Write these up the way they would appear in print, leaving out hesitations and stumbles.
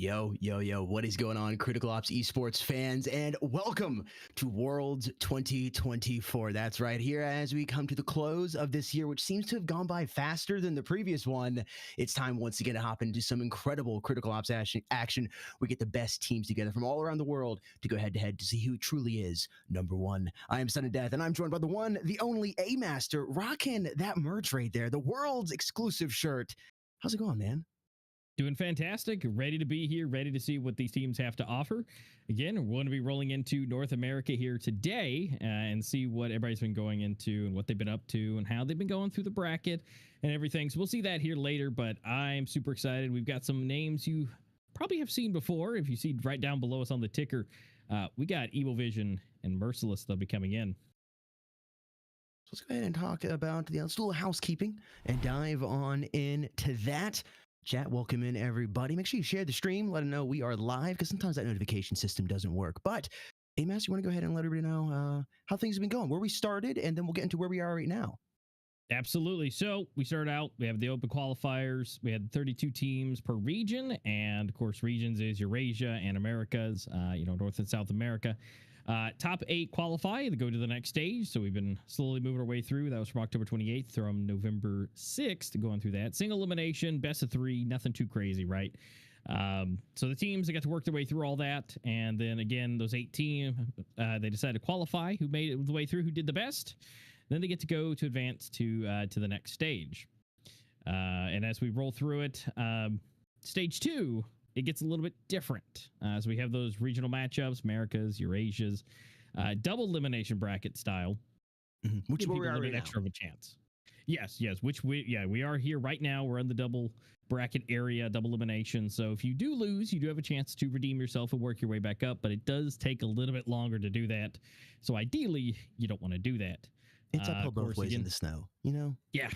Yo, yo, yo, what is going on, Critical Ops Esports fans, and welcome to Worlds 2024. That's right, here as we come to the close of this year, which seems to have gone by faster than the previous one. It's time once again to hop into some incredible Critical Ops action. We get the best teams together from all around the world to go head-to-head to see who truly is number one. I am Son of Death, and I'm joined by the one, the only A-Master, rocking that merch right there, the world's exclusive shirt. How's it going, man? Doing fantastic. Ready to be here. Ready to see what these teams have to offer. Again, we're going to be rolling into North America here today and see what everybody's been going into and what they've been up to and how they've been going through the bracket and everything. So we'll see that here later, but I'm super excited. We've got some names you probably have seen before. If you see right down below us on the ticker, we got Evil Vision and Merciless. They'll be coming in. So let's go ahead and talk about the little housekeeping and dive on into that. Chat, welcome in everybody. Make sure you share the stream. Let them know we are live because sometimes that notification system doesn't work. But, hey, Master, you want to go ahead and let everybody know how things have been going, where we started, and then we'll get into where we are right now. Absolutely. So we started out, we have the open qualifiers. We had 32 teams per region. And of course, regions is Eurasia and Americas, North and South America. Top 8 qualify to go to the next stage. So we've been slowly moving our way through. That was from October 28th from November 6th, going through that. Single elimination, best of 3, nothing too crazy, right? So the teams, they got to work their way through all that. And then again, those 8 teams, they decided to qualify, who made it the way through, who did the best. Then they get to go to advance to the next stage. And as we roll through it, stage 2, it gets a little bit different. So we have those regional matchups, Americas, Eurasias, double elimination bracket style. Mm-hmm. Which we are a little right bit now. extra of a chance. Yes. We are here right now. We're in the double bracket area, double elimination. So if you do lose, you do have a chance to redeem yourself and work your way back up, but it does take a little bit longer to do that. So ideally, you don't want to do that. It's uphill both ways in the snow, you know? Yeah.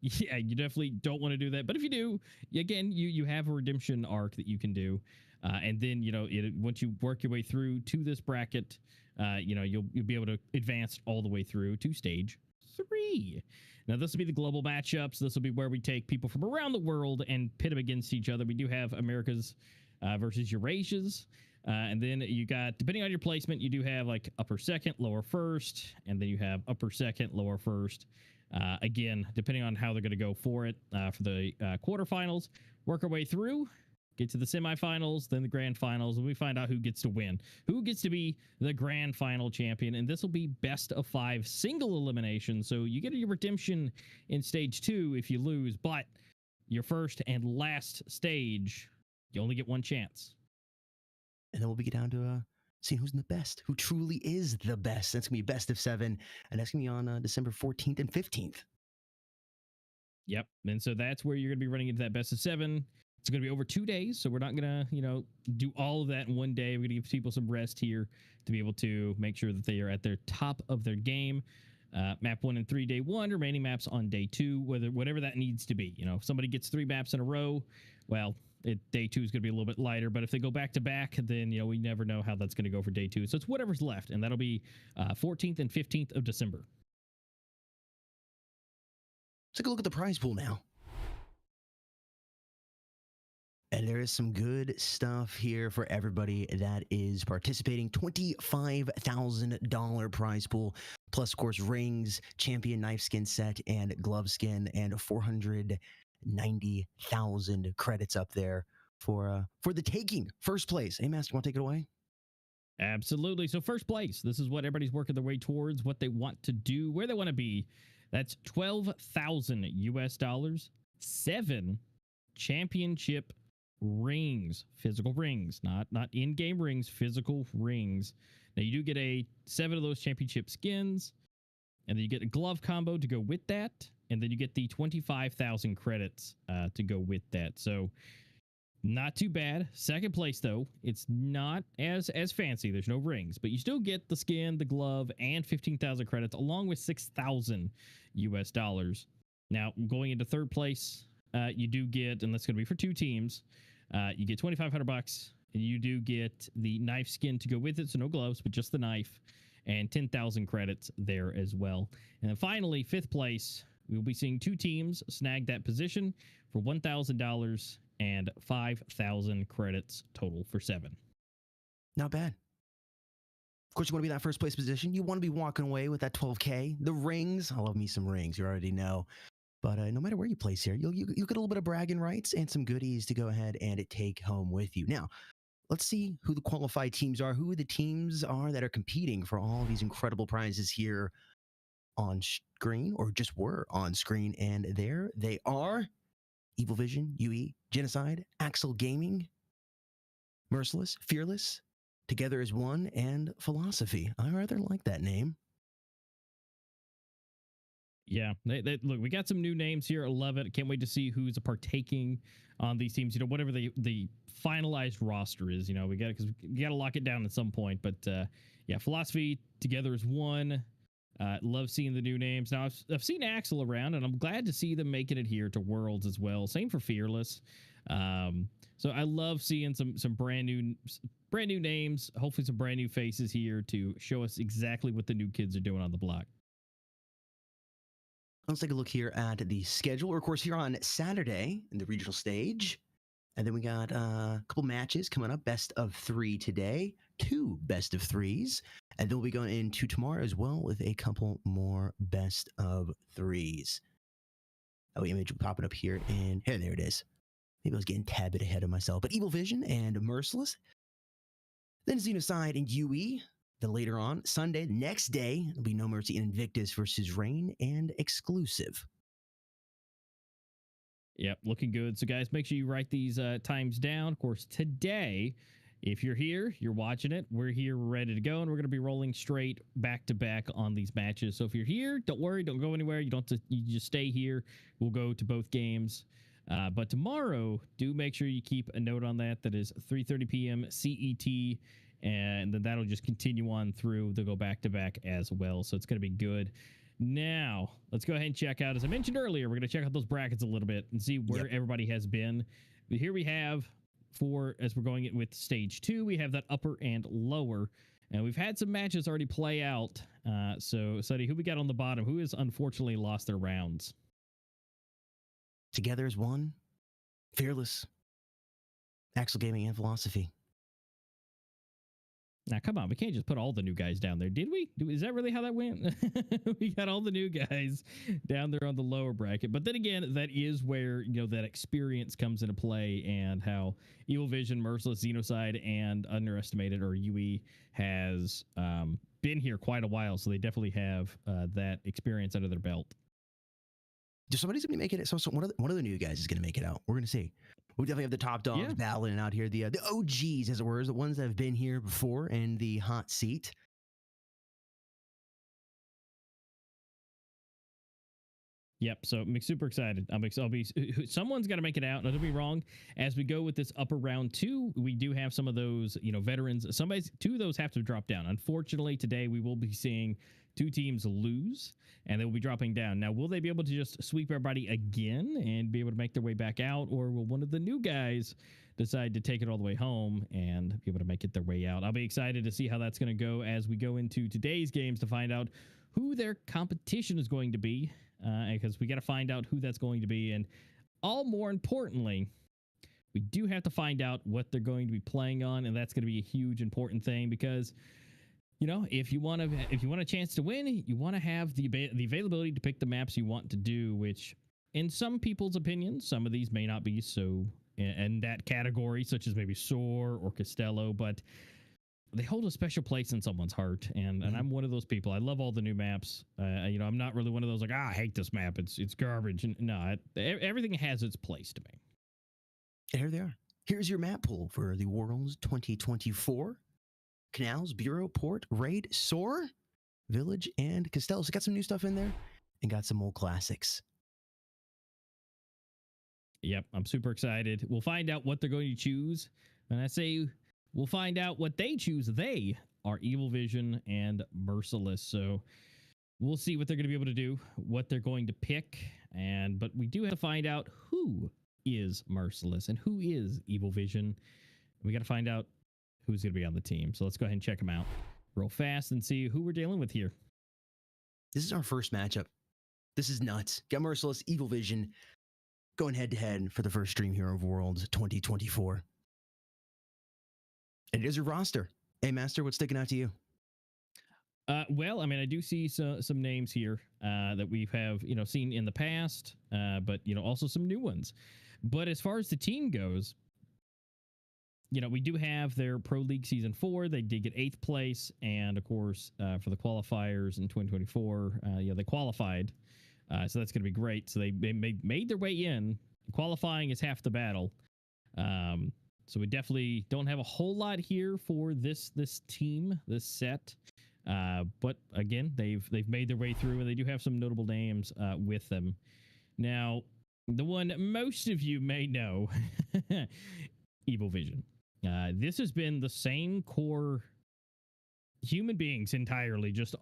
Yeah, you definitely don't want to do that. But if you do, again, you have a redemption arc that you can do. And then, once you work your way through to this bracket, you'll be able to advance all the way through to stage 3. Now, this will be the global matchups. This will be where we take people from around the world and pit them against each other. We do have Americas versus Eurasias. And then you got, depending on your placement, you do have like upper second, lower first, and then you have upper second, lower first. Again, depending on how they're going to go for it for the quarterfinals, work our way through, get to the semifinals, then the grand finals, and we find out who gets to win, who gets to be the grand final champion. And this will be best of 5 single elimination. So you get your redemption in stage 2 if you lose, but your first and last stage, you only get one chance. And then we'll get down to seeing who's the best, who truly is the best. That's going to be best of 7, and that's going to be on December 14th and 15th. Yep. And so that's where you're going to be running into that best of 7. It's going to be over 2 days, so we're not going to, do all of that in one day. We're going to give people some rest here to be able to make sure that they are at their top of their game. Map 1 and 3, day 1, remaining maps on day 2, whatever that needs to be. If somebody gets 3 maps in a row, well, day 2 is going to be a little bit lighter, but if they go back to back, then we never know how that's going to go for day 2. So it's whatever's left, and that'll be 14th and 15th of December. Let's take a look at the prize pool now. And there is some good stuff here for everybody that is participating. $25,000 prize pool, plus, of course, rings, champion knife skin set, and glove skin, and 490,000 credits up there for the taking. First place. Hey, Master, want to take it away? Absolutely. So first place, this is what everybody's working their way towards, what they want to do, where they want to be. That's $12,000, 7 championship rings, physical rings, not in-game rings, physical rings. Now you do get 7 of those championship skins, and then you get a glove combo to go with that, and then you get the 25,000 credits to go with that. So not too bad. Second place, though, it's not as fancy. There's no rings, but you still get the skin, the glove, and 15,000 credits, along with $6,000. Now, going into third place, you do get, and that's going to be for 2 teams, you get $2,500, and you do get the knife skin to go with it, so no gloves, but just the knife, and 10,000 credits there as well. And then finally, fifth place, we will be seeing 2 teams snag that position for $1,000 and 5,000 credits total for 7. Not bad. Of course, you want to be in that first place position. You want to be walking away with that 12K. The rings. I love me some rings. You already know. But no matter where you place here, you'll get a little bit of bragging rights and some goodies to go ahead and take home with you. Now, let's see who the qualified teams are, who the teams are that are competing for all these incredible prizes here on screen, or just were on screen. And there they are. Evil Vision, UE, Genocide, Axel Gaming, Merciless, Fearless, Together as One, and Philosophy. I rather like that name. Yeah, look, we got some new names here. I love it. Can't wait to see who's partaking on these teams. Whatever the finalized roster is, we got because we got to lock it down at some point. But yeah, Philosophy, Together as One. Love seeing the new names. Now I've seen Axel around, and I'm glad to see them making it here to Worlds as well. Same for Fearless. So I love seeing some brand new names. Hopefully some brand new faces here to show us exactly what the new kids are doing on the block. Let's take a look here at the schedule. We're, of course, here on Saturday in the regional stage. And then we got a couple matches coming up. Best of 3 today, 2 best of 3s. And then we'll be going into tomorrow as well with a couple more best of 3s. Oh, image popping up here. And hey, there it is. Maybe I was getting a tad bit ahead of myself. But Evil Vision and Merciless. Then Xenocide and UE. Then later on, Sunday, the next day, there'll be No Mercy and Invictus versus Reign and Exclusive. Yep, looking good. So, guys, make sure you write these times down. Of course, today, if you're here, you're watching it, we're here, we're ready to go, and we're going to be rolling straight back to back on these matches. So if you're here, don't worry, don't go anywhere. You just stay here. We'll go to both games. But tomorrow, do make sure you keep a note on that. That is 3:30 p.m. CET, and then that'll just continue on through. They'll go back to back as well. So it's going to be good. Now, let's go ahead and check out, as I mentioned earlier, we're going to check out those brackets a little bit and see where everybody has been. But here we have, as we're going with stage 2, we have that upper and lower. And we've had some matches already play out. So, Suddy, who we got on the bottom? Who has unfortunately lost their rounds? Together as One, Fearless, Axel Gaming, and Philosophy. Now, come on. We can't just put all the new guys down there, did we? Is that really how that went? We got all the new guys down there on the lower bracket. But then again, that is where, that experience comes into play, and how Evil Vision, Merciless, Xenocide, and Underestimated, or UE, has been here quite a while. So they definitely have that experience under their belt. Somebody's going to make it. So one of the new guys is going to make it out. We're going to see. We definitely have the top dogs battling out here. The OGs, as it were, the ones that have been here before in the hot seat. Yep. So I'm super excited. Someone's got to make it out. Now, don't be wrong. As we go with this upper round 2, we do have some of those, veterans. 2 of those have to drop down. Unfortunately, today we will be seeing 2 teams lose, and they will be dropping down. Now, will they be able to just sweep everybody again and be able to make their way back out, or will one of the new guys decide to take it all the way home and be able to make it their way out? I'll be excited to see how that's going to go as we go into today's games to find out who their competition is going to be, because we got to find out who that's going to be. And more importantly, we do have to find out what they're going to be playing on, and that's going to be a huge important thing, because if you want a chance to win, you want to have the availability to pick the maps you want to do, which in some people's opinions, some of these may not be so in that category, such as maybe Soar or Costello, but they hold a special place in someone's heart. And I'm one of those people. I love all the new maps. I'm not really one of those like, I hate this map. It's garbage. And no, everything has its place to me. Here they are. Here's your map pool for the Worlds 2024. Canals, Bureau, Port, Raid, Soar, Village, and Costello. So got some new stuff in there and got some old classics. Yep, I'm super excited. We'll find out what they're going to choose. And I say we'll find out what they choose. They are Evil Vision and Merciless. So we'll see what they're going to be able to do, what they're going to pick. But we do have to find out who is Merciless and who is Evil Vision. We got to find out who's going to be on the team. So let's go ahead and check them out real fast and see who we're dealing with here. This is our first matchup. This is nuts. Got Merciless, Evil Vision. going head to head for the first Stream Hero of Worlds 2024. And it is your roster. Hey, Master, what's sticking out to you? Well, I mean, I do see some names here that we have, seen in the past, but, also some new ones. But as far as the team goes, we do have their Pro League Season 4. They did get 8th place. And, of course, for the qualifiers in 2024, they qualified. So that's going to be great. So they made their way in. Qualifying is half the battle. So we definitely don't have a whole lot here for this team, this set. But again, they've made their way through, and they do have some notable names with them. Now, the one most of you may know, Evil Vision. This has been the same core human beings entirely. The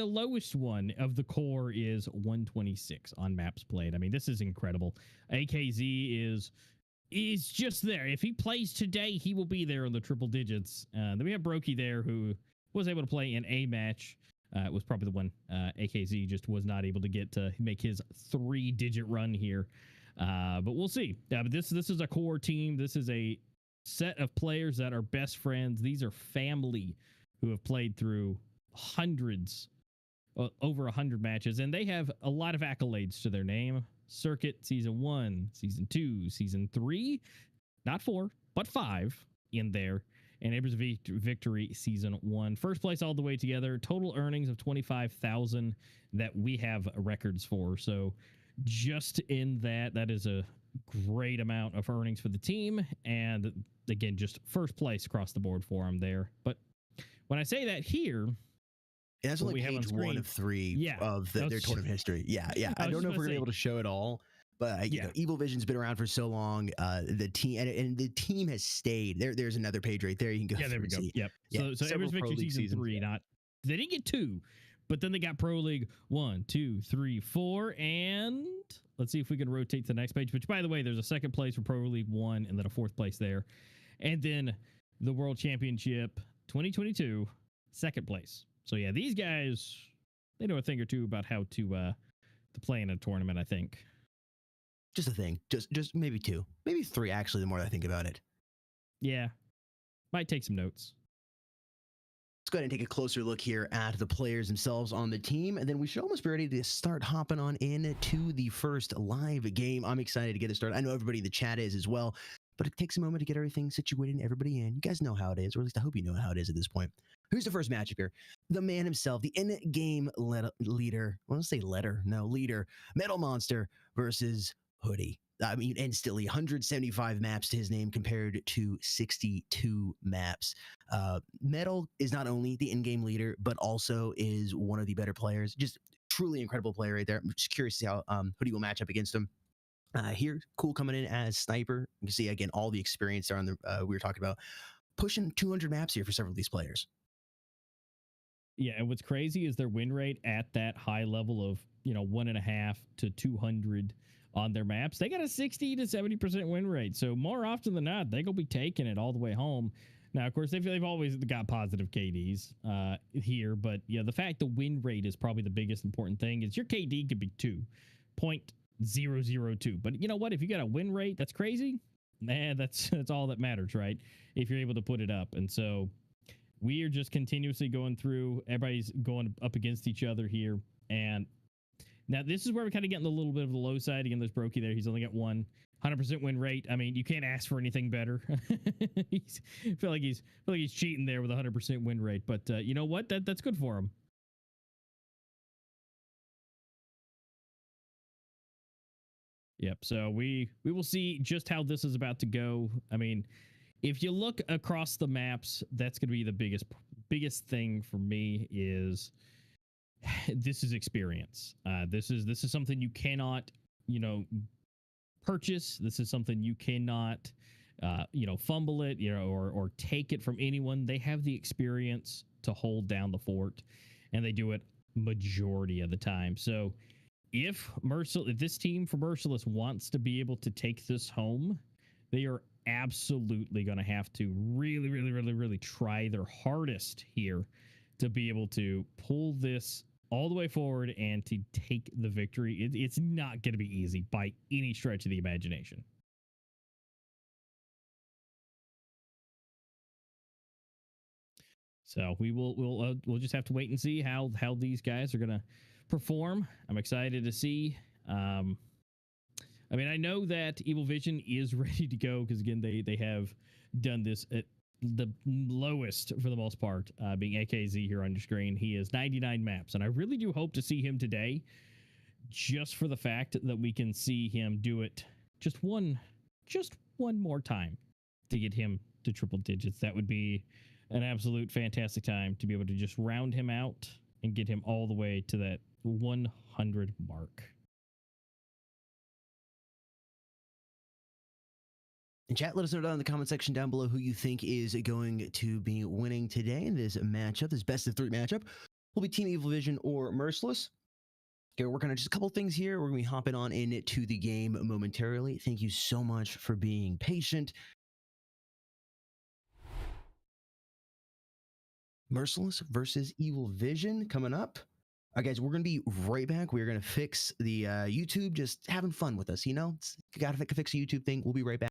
lowest one of the core is 126 on maps played. I mean, this is incredible. AKZ is just there. If he plays today, he will be there in the triple digits. Then we have Brokey there, who was able to play in a match. It was probably the one AKZ just was not able to get to make his 3-digit run here. But we'll see. But this is a core team. This is a set of players that are best friends. These are family who have played through hundreds, over 100 matches, and they have a lot of accolades to their name. Circuit Season 1, Season 2, Season 3, not 4, but 5 in there. And Abrams Victory Season 1. First place all the way together. Total earnings of 25,000 that we have records for. So just in that is a great amount of earnings for the team. And again, just first place across the board for them there. But when I say that here, and that's only page 1 of 3 of their tournament history. Yeah. I don't know if we're able to show it all, but Evil Vision's been around for so long. The team and the team has stayed. There's another page right there. You can go. Yeah, there we go. Yep. So Everest Victory Season 3. They didn't get 2, but then they got Pro League 1, 2, 3, 4, and let's see if we can rotate to the next page. Which, by the way, there's a second place for Pro League 1, and then a 4th place there, and then the World Championship 2022 2nd place. So yeah, these guys, they know a thing or two about how to play in a tournament, I think. Just a thing. Just maybe 2. Maybe 3, actually, the more I think about it. Yeah. Might take some notes. Let's go ahead and take a closer look here at the players themselves on the team, and then we should almost be ready to start hopping on into the first live game. I'm excited to get it started. I know everybody in the chat is as well, but it takes a moment to get everything situated and everybody in. You guys know how it is, or at least I hope you know how it is at this point. Who's the first matchup here? The man himself, the in-game leader. I want to say leader. Metal Monster versus Hoodie. I mean, instantly 175 maps to his name compared to 62 maps. Metal is not only the in-game leader, but also is one of the better players. Just truly incredible player right there. I'm just curious to see how Hoodie will match up against him. Here, Cool coming in as sniper. You can see again all the experience there on the we were talking about. Pushing 200 maps here for several of these players. Yeah, and what's crazy is their win rate at that high level of 1.5 to 200 on their maps. They got a 60 to 70% win rate. So more often than not, they're gonna be taking it all the way home. Now, of course, they've always got positive KDs here, but the fact the win rate is probably the biggest important thing. Is your KD could be 2.002, but you know what? If you got a win rate that's crazy, that's all that matters, right? If you're able to put it up, and so we are just continuously going through. Everybody's going up against each other here. And now this is where we're kind of getting a little bit of the low side. Again, there's Brokey there. He's only got 100% win rate. I mean, you can't ask for anything better. I feel like he's cheating there with 100% win rate. But you know what? That's good for him. Yep. So we will see just how this is about to go. I mean, if you look across the maps, that's going to be the biggest thing for me is this is experience. This is something you cannot, purchase. This is something you cannot, fumble it, or take it from anyone. They have the experience to hold down the fort, and they do it majority of the time. So if this team for Merciless wants to be able to take this home, they are absolutely going to have to really try their hardest here to be able to pull this all the way forward and to take the victory. It's not going to be easy by any stretch of the imagination. So we'll just have to wait and see how these guys are gonna perform. I'm excited to see. I mean, I know that Evil Vision is ready to go because again they have done this at the lowest for the most part, being AKZ here on your screen. He is 99 maps, and I really do hope to see him today, just for the fact that we can see him do it just one more time to get him to triple digits. That would be an absolute fantastic time to be able to just round him out and get him all the way to that 100 mark. And chat, let us know down in the comment section down below who you think is going to be winning today in this matchup, this best of 3 matchup. Will be Team Evil Vision or Merciless. Okay, we're working on just a couple things here. We're going to be hopping on into the game momentarily. Thank you so much for being patient. Merciless versus Evil Vision coming up. All right, guys, we're going to be right back. We're going to fix the YouTube, just having fun with us, you know? Got to fix a YouTube thing. We'll be right back.